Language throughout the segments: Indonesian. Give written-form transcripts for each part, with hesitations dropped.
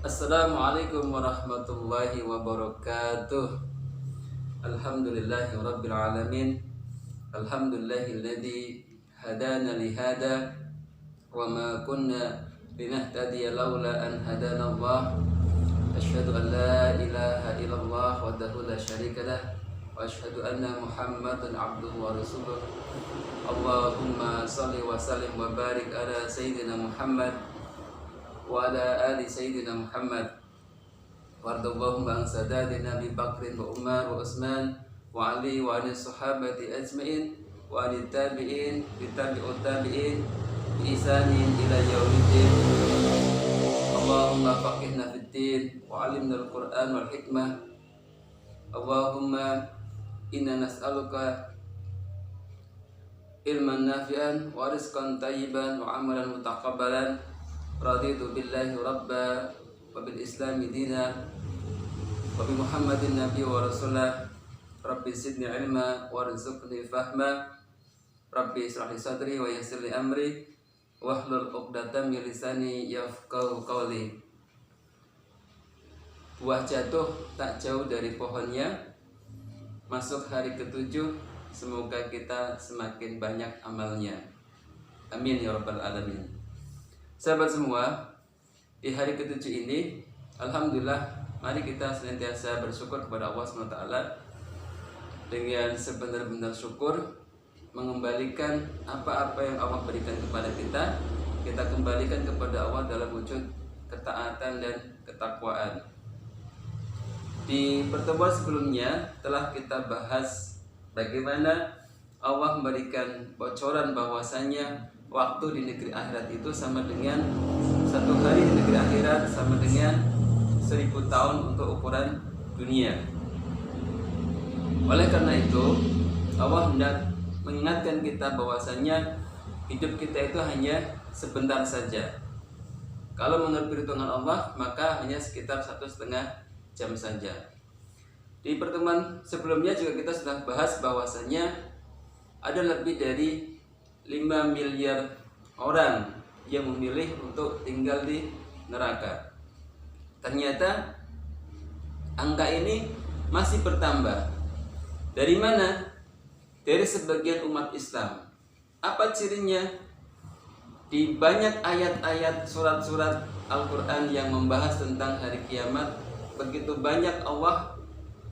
Assalamualaikum warahmatullahi wabarakatuh. Alhamdulillahi rabbil alamin. Alhamdulillahilladzi hadana li hada wa ma kunna linahtadiya laula an hadana Allah. Asyhadu an la ilaha illallah wahdahu la syarika lah wa asyhadu anna Muhammadan abduhu wa rasuluh. Allahumma shalli wa sallim wa barik ala sayyidina Muhammad wa ala ali sayyidina Muhammad wardallahum an sadadina Abi Bakrin wa Umar wa Utsman wa Ali wa ani sahabati ajmain wa ani tabi'in bi tabi'ut tabi'in bi isanin ila yaumiddin. Allahumma faqihna fid din wa 'allimna al-Qur'an wal hikmah. Allahumma inna nas'aluka ilman nafi'an wa rizqan tayyiban wa amalan mutaqabbalan. Raditu billahi rabba wa bil islami dina wa bi Muhammadin nabiy wa rasulah. Rabbi zidni ilma warzuqni fahma. Rabbi israh li sadri wa yassir li amri wahlul 'uqdatam min lisani yafqahu qawli. Buah jatuh tak jauh dari pohonnya. Masuk hari ketujuh, semoga kita semakin banyak amalnya. Amin ya rabbal alamin. Sahabat semua, di hari ketujuh ini, alhamdulillah, mari kita senantiasa bersyukur kepada Allah SWT dengan sebenar-benar syukur, mengembalikan apa-apa yang Allah berikan kepada kita kembalikan kepada Allah dalam wujud ketaatan dan ketakwaan. Di pertemuan sebelumnya telah kita bahas bagaimana Allah memberikan bocoran bahwasanya waktu di negeri akhirat itu sama dengan satu hari di negeri akhirat sama dengan 1000 tahun untuk ukuran dunia. Oleh karena itu, Allah hendak mengingatkan kita bahwasanya hidup kita itu hanya sebentar saja. Kalau menurut perhitungan Allah, maka hanya sekitar 1,5 jam saja. Di pertemuan sebelumnya juga kita sudah bahas bahwasanya ada lebih dari 5 miliar orang yang memilih untuk tinggal di neraka. Ternyata angka ini masih bertambah. Dari mana? Dari sebagian umat Islam. Apa cirinya? Di banyak ayat-ayat surat-surat Al-Quran yang membahas tentang hari kiamat, begitu banyak Allah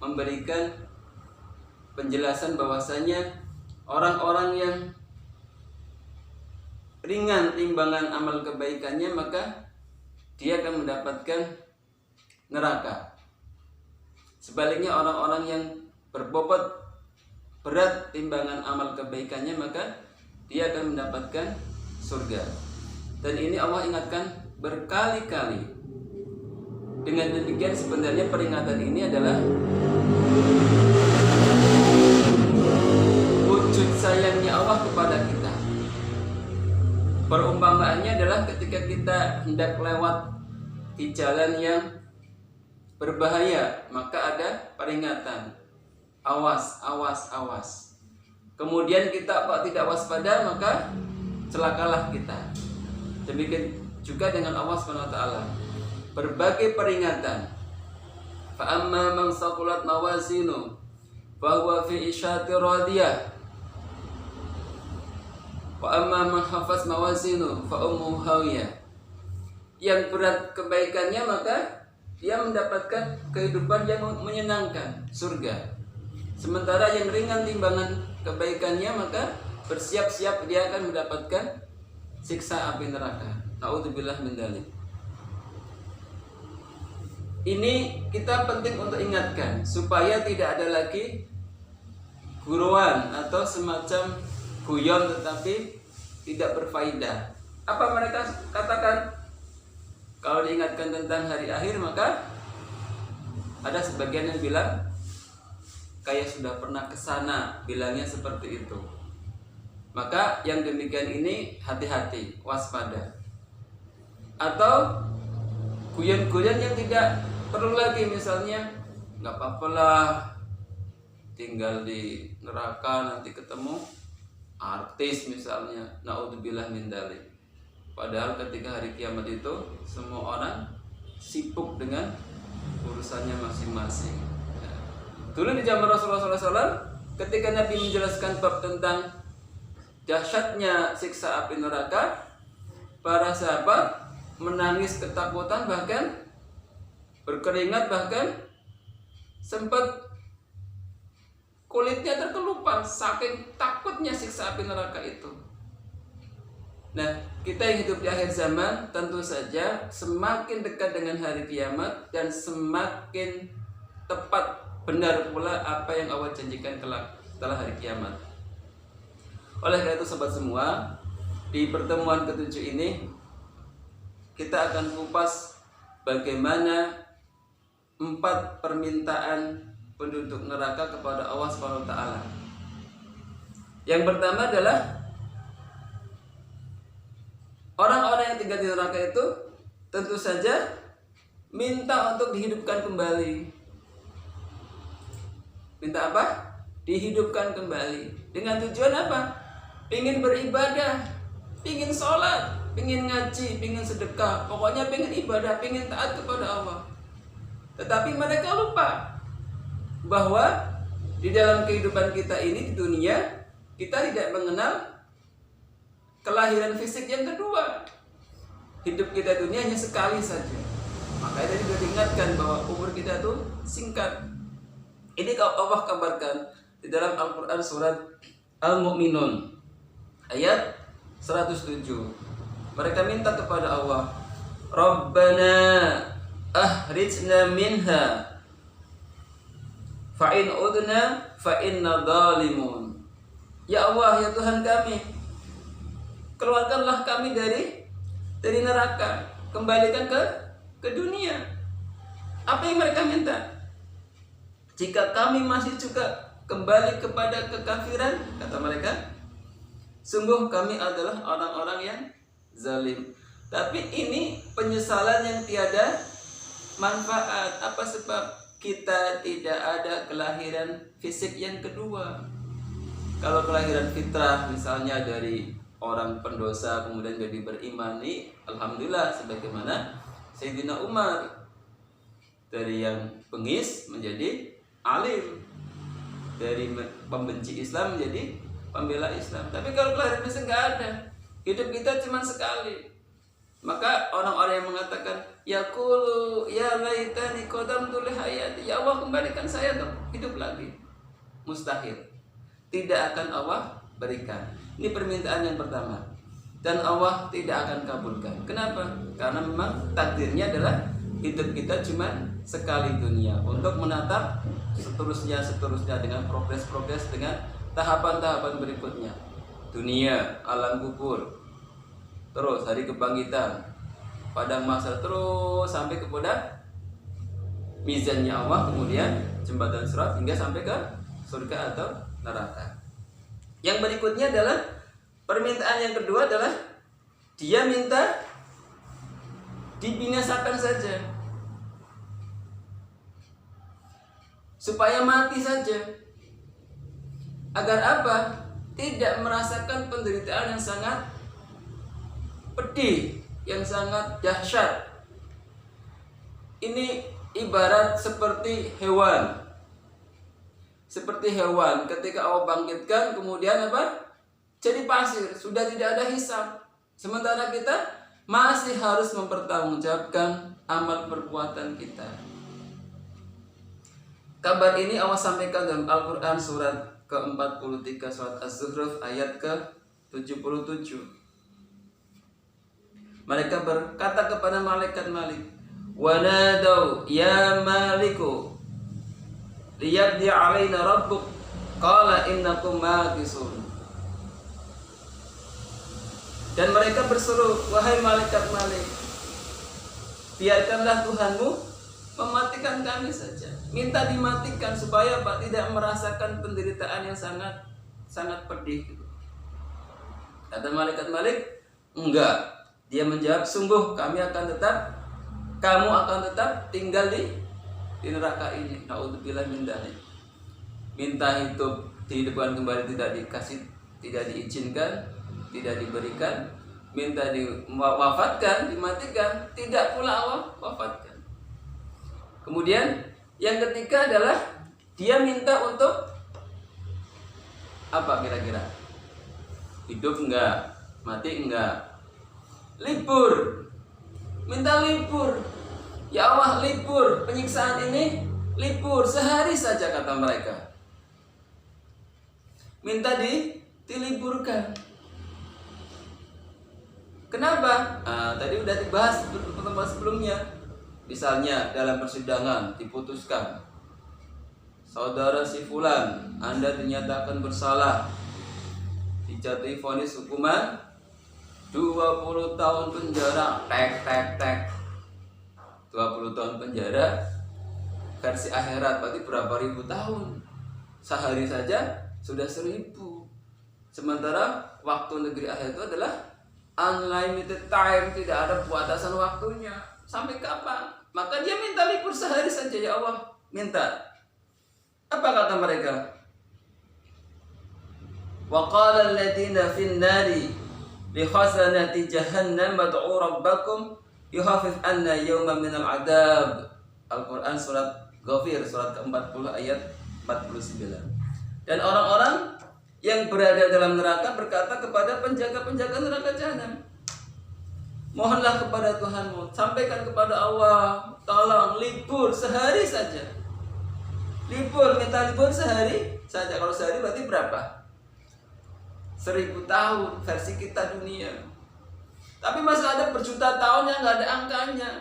memberikan penjelasan bahwasanya orang-orang yang ringan timbangan amal kebaikannya, maka dia akan mendapatkan neraka. Sebaliknya orang-orang yang berbobot berat timbangan amal kebaikannya, maka dia akan mendapatkan surga. Dan ini Allah ingatkan berkali-kali. Dengan demikian sebenarnya peringatan ini adalah wujud sayangnya Allah kepada kita. Perumpamaannya adalah ketika kita hendak lewat di jalan yang berbahaya, maka ada peringatan. Awas, awas, awas. Kemudian kita kok tidak waspada, maka celakalah kita. Demikian juga dengan Allah SWT. Berbagai peringatan. Fa amma man saqulat mawazinu fa huwa fi isyati radiyah. Wa amma man hafaz mawazinu fa ummuhu hawiyah. Yang berat kebaikannya maka dia mendapatkan kehidupan yang menyenangkan, surga. Sementara yang ringan timbangan kebaikannya maka bersiap-siap dia akan mendapatkan siksa api neraka. Nauzubillah min dzalik. Ini kita penting untuk ingatkan supaya tidak ada lagi guruan atau semacam guyon tetapi tidak berfaedah. Apa mereka katakan? Kalau diingatkan tentang hari akhir, maka ada sebagian yang bilang kayak sudah pernah kesana, bilangnya seperti itu. Maka yang demikian ini hati-hati, waspada. Atau guyon-guyon yang tidak perlu lagi, misalnya nggak apa-apalah tinggal di neraka nanti ketemu artis misalnya, naudzubillah min dzalik. Padahal ketika hari kiamat itu semua orang sibuk dengan urusannya masing-masing. Nah, dulu di zaman Rasulullah SAW, ketika Nabi menjelaskan bab tentang dahsyatnya siksa api neraka, para sahabat menangis ketakutan, bahkan berkeringat, bahkan sempat kulitnya terkelupas saking takutnya siksa api neraka itu. Nah, kita yang hidup di akhir zaman tentu saja semakin dekat dengan hari kiamat dan semakin tepat benar pula apa yang Allah janjikan kelak setelah hari kiamat. Oleh karena itu sobat semua, di pertemuan ketujuh ini kita akan kupas bagaimana 4 permintaan penduduk neraka kepada Allah SWT. Yang pertama adalah orang-orang yang tinggal di neraka itu tentu saja minta untuk dihidupkan kembali. Minta apa? Dihidupkan kembali. Dengan tujuan apa? Ingin beribadah, ingin sholat, ingin ngaji, ingin sedekah, pokoknya ingin ibadah, ingin taat kepada Allah. Tetapi mereka lupa bahwa di dalam kehidupan kita ini di dunia, kita tidak mengenal kelahiran fisik yang kedua. Hidup kita dunia hanya sekali saja. Makanya tadi sudah diingatkan bahwa umur kita itu singkat. Ini Allah kabarkan di dalam Al-Quran surat Al-Mu'minun ayat 107. Mereka minta kepada Allah, Rabbana ahrijna minha fa in udna fa inna zalimun. Ya Allah, ya Tuhan kami, keluarkanlah kami dari neraka, kembalikan ke dunia. Apa yang mereka minta? Jika kami masih juga kembali kepada kekafiran, kata mereka, sungguh kami adalah orang-orang yang zalim. Tapi ini penyesalan yang tiada manfaat. Apa sebab? Kita tidak ada kelahiran fisik yang kedua. Kalau kelahiran fitrah misalnya dari orang pendosa kemudian jadi beriman, alhamdulillah, sebagaimana Sayyidina Umar dari yang bengis menjadi alim, dari pembenci Islam menjadi pembela Islam. Tapi kalau kelahiran fisik nggak ada, hidup kita cuma sekali. Maka orang-orang yang mengatakan yaqulu ya laitani qadamtu li hayati, ya Allah kembalikan saya untuk hidup lagi, mustahil, tidak akan Allah berikan. Ini permintaan yang pertama, dan Allah tidak akan kabulkan. Kenapa? Karena memang takdirnya adalah hidup kita cuma sekali dunia, untuk menatap seterusnya dengan progres dengan tahapan-tahapan berikutnya. Dunia, alam kubur, terus hari kebangkitan, padang mahsyar, terus sampai kepada mizannya Allah, kemudian jembatan sirat hingga sampai ke surga atau neraka. Yang berikutnya adalah permintaan yang kedua adalah dia minta dibinasakan saja, supaya mati saja. Agar apa? Tidak merasakan penderitaan yang sangat pedih, yang sangat dahsyat. Ini ibarat seperti hewan. Seperti hewan ketika Allah bangkitkan kemudian apa? Jadi pasir, sudah tidak ada hisab. Sementara kita masih harus mempertanggungjawabkan amal perbuatan kita. Kabar ini Allah sampaikan dalam Al-Quran surat ke-43 surat Az-Zukhruf ayat ke-77. Mereka berkata kepada malaikat Malik, "Wanadau ya Maliku liyaqdi alaina rabbuk qala innakum makisun." Dan mereka berseru, "Wahai malaikat Malik, biarkanlah Tuhanmu mematikan kami saja." Minta dimatikan supaya Pak tidak merasakan penderitaan yang sangat pedih. Kata malaikat Malik, "Enggak." Dia menjawab, "Sungguh kamu akan tetap tinggal di neraka ini." Naudzubillah min dzalik. Minta hidup, dihidupkan kembali tidak dikasih, tidak diizinkan, tidak diberikan. Minta diwafatkan, dimatikan, tidak pula Allah wafatkan. Kemudian yang ketiga adalah dia minta untuk apa kira-kira? Hidup enggak, mati enggak, libur, minta libur. Ya Allah, libur, penyiksaan ini libur sehari saja kata mereka. Minta diliburkan. Kenapa? Tadi udah dibahas pertemuan sebelumnya. Misalnya dalam persidangan diputuskan, saudara si fulan, Anda dinyatakan bersalah, dijatuhi vonis hukuman 20 tahun penjara, 20 tahun penjara versi akhirat, berarti berapa ribu tahun? Sehari saja sudah 1000. Sementara waktu negeri akhirat itu adalah unlimited time, tidak ada batasan waktunya. Sampai kapan? Maka dia minta libur sehari saja, ya Allah, minta. Apa kata mereka? Wa qala alladziina fin nari li khazanati jahannam ad'u rabbakum yuhafif anna yawman minal adab. Al-Quran surat Ghafir surat ke-40 ayat 49. Dan orang-orang yang berada dalam neraka berkata kepada penjaga-penjaga neraka jahanam, mohonlah kepada Tuhanmu, sampaikan kepada Allah, tolong libur sehari saja. Libur, minta libur sehari saja. Kalau sehari berarti berapa? 1000 tahun versi kita dunia. Tapi masih ada berjuta tahun yang nggak ada angkanya.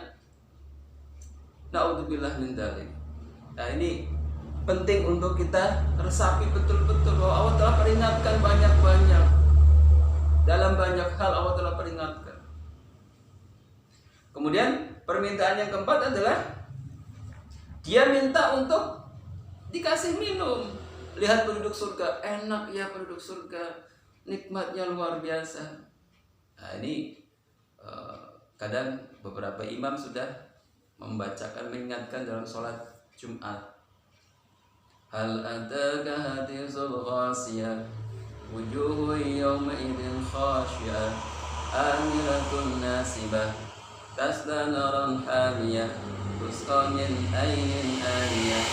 Na'udzubillah min dzalik. Nah, ini penting untuk kita resapi betul-betul bahwa Allah telah peringatkan banyak-banyak. Dalam banyak hal Allah telah peringatkan. Kemudian permintaan yang keempat adalah dia minta untuk dikasih minum. Lihat penduduk surga, enak ya penduduk surga, nikmatnya luar biasa. Nah, ini kadang beberapa imam sudah membacakan, mengingatkan dalam sholat Jumat. Hal ataka hadithul ghasiyah wujuhu yawma idin khashiyah amiratun nasibah tasla naran hamiyah tusqa min aynin aniyah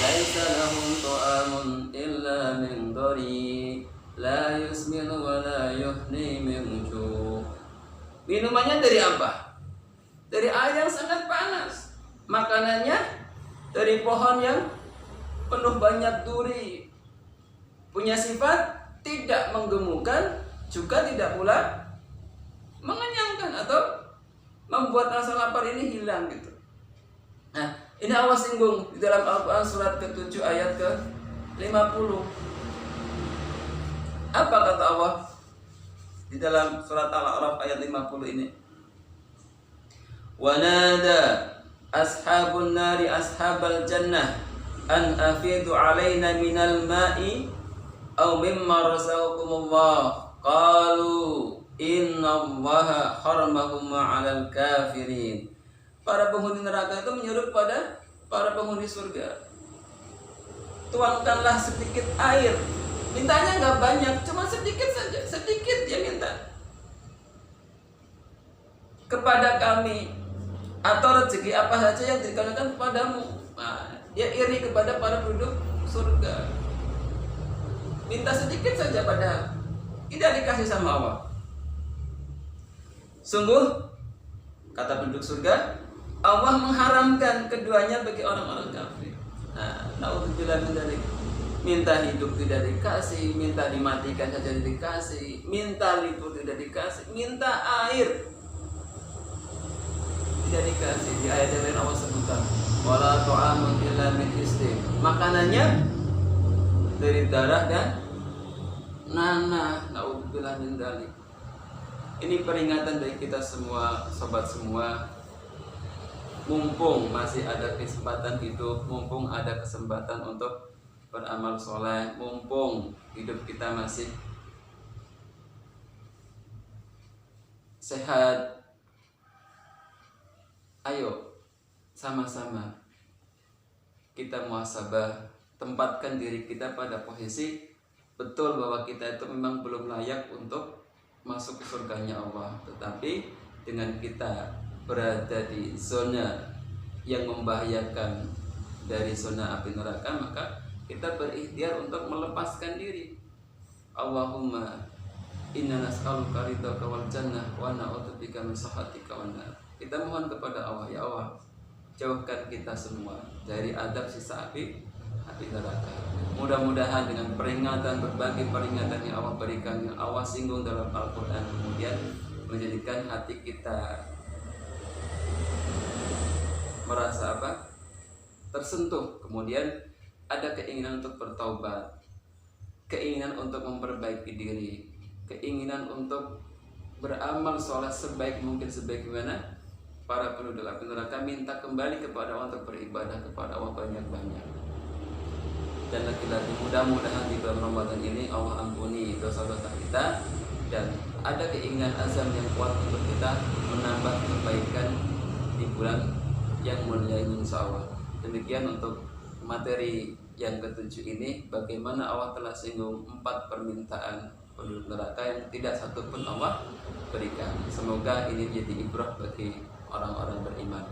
laisa lahum ta'amun illa min dari la yusminu wa la yuhni min ju'. Minumannya dari apa? Dari air yang sangat panas. Makanannya dari pohon yang penuh banyak duri, punya sifat tidak menggemukkan, juga tidak pula mengenyangkan atau membuat rasa lapar ini hilang gitu. Nah, ini Allah singgung di dalam Al-Quran surat ke-7 ayat ke-50. Apa kata Allah di dalam surat Al-A'raf ayat 50 ini? Wa nada ashabun nari ashabal jannah an afidu alaina minal ma'i aw mimma razaqakumullah qalu innallaha haramahum 'alal kafirin. Para penghuni neraka itu menyuruh kepada para penghuni surga, tuangkanlah sedikit air. Mintanya nggak banyak, cuma sedikit saja, sedikit dia minta kepada kami, atau rezeki apa saja yang dikarenakan kepadamu. Nah, dia iri kepada para penduduk surga. Minta sedikit saja padahal tidak dikasih sama Allah. Sungguh, kata penduduk surga, Allah mengharamkan keduanya bagi orang-orang kafir. Nah, naudzubillah min dzalik. Minta hidup tidak dikasih, minta dimatikan saja tidak dikasih, minta libur tidak dikasih, minta air tidak dikasih. Di ayat yang lain Allah sebutkan wala ta'amun illa min islim. Makanannya dari darah dan nanah. Naudzubillah min dzalik. Ini peringatan dari kita semua, sobat semua. Mumpung masih ada kesempatan hidup, mumpung ada kesempatan untuk beramal soleh, mumpung hidup kita masih sehat, ayo sama-sama kita muhasabah, tempatkan diri kita pada posisi betul bahwa kita itu memang belum layak untuk masuk ke surganya Allah. Tetapi dengan kita berada di zona yang membahayakan dari zona api neraka, maka kita berikhtiar untuk melepaskan diri. Allahumma inna nas'aluka ridhaka wal jannah wa na'udzubika min sakhatika wan nar. Kita mohon kepada Allah, ya Allah, jauhkan kita semua dari adab siksa api neraka. Mudah-mudahan dengan peringatan, berbagai peringatan yang Allah berikan, yang Allah singgung dalam Al-Quran, kemudian menjadikan hati kita merasa tersentuh, kemudian ada keinginan untuk bertaubat, keinginan untuk memperbaiki diri, keinginan untuk beramal sholat sebaik mungkin, sebagaimana para penduduk api neraka minta kembali kepada Allah untuk beribadah kepada Allah banyak-banyak. Dan lagi-lagi mudah-mudahan di bulan Ramadan ini Allah ampuni dosa-dosa kita, dan ada keinginan azam yang kuat untuk kita menambah kebaikan di bulan yang mulia ini, insya Allah. Demikian untuk materi yang ketujuh ini, bagaimana Allah telah singgung 4 permintaan penduduk neraka yang tidak satu pun Allah berikan. Semoga ini menjadi ibrah bagi orang-orang beriman.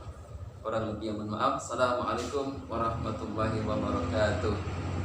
Kurang lebih yang mohon maaf. Assalamualaikum warahmatullahi wabarakatuh.